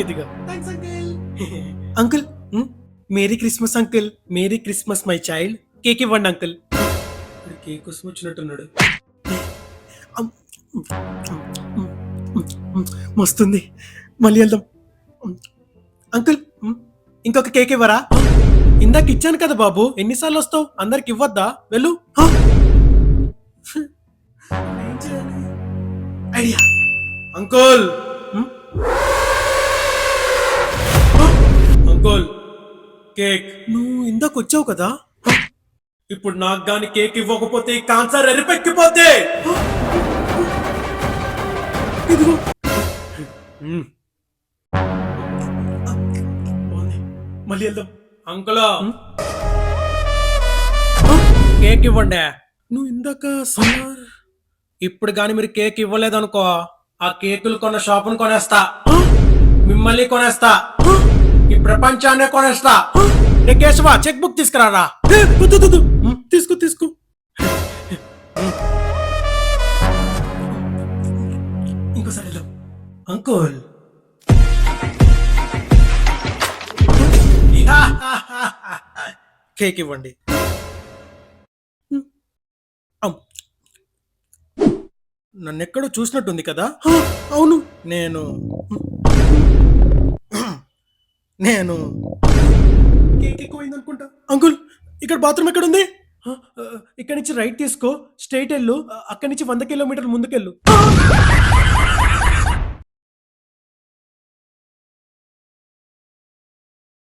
ఇదిగో thanks uncle. Uncle merry Christmas uncle, merry Christmas my child. Cake ఇవ్వండి uncle. Cake కోసం వచ్చినట్టున్నాడు. అమ్, మస్తుంది, మళ్ళీ వెళ్దాం. అంకుల్ ఇంకొక కేక్ ఇవ్వరా? ఇందాక ఇచ్చాను కదా బాబు, ఎన్నిసార్లు వస్తావు? అందరికి ఇవ్వద్దా? వెళ్ళు. Idea uncle. Uncle cake. నువ్వు ఇందాక వచ్చావు కదా, ఇప్పుడు నాకు గాని కేక్ ఇవ్వకపోతే కాన్సర్ ఎరిపెక్కిపోతే. ఇదిగో మళ్ళీ వెళ్దాం. అంకుల్ కేక్ ఇవ్వండి. నువ్వు ఇందాక సార్, ఇప్పుడు గాని మీరు కేక్ ఇవ్వలేదనుకో, ఆ కేకులు కొన్న షాపును కొనేస్తా, మిమ్మల్ని కొనేస్తా, ఈ ప్రపంచాన్నే కొనేస్తా. Keshava cheque book తీసుకురారా. తీసుకో తీసుకో. ఇంకోసారి వెళ్దాం. అంకుల్ కేక్ ఇవ్వండి. నన్నెక్కడో చూసినట్టుంది కదా. అవును, నేను కేక్ ఎక్కువైంది అనుకుంటా. అంకుల్ ఇక్కడ బాత్రూమ్ ఎక్కడుంది? ఇక్కడ నుంచి రైట్ తీసుకో, స్ట్రైట్ వెళ్ళు, అక్కడి నుంచి 100 కిలోమీటర్లు ముందుకెళ్ళు.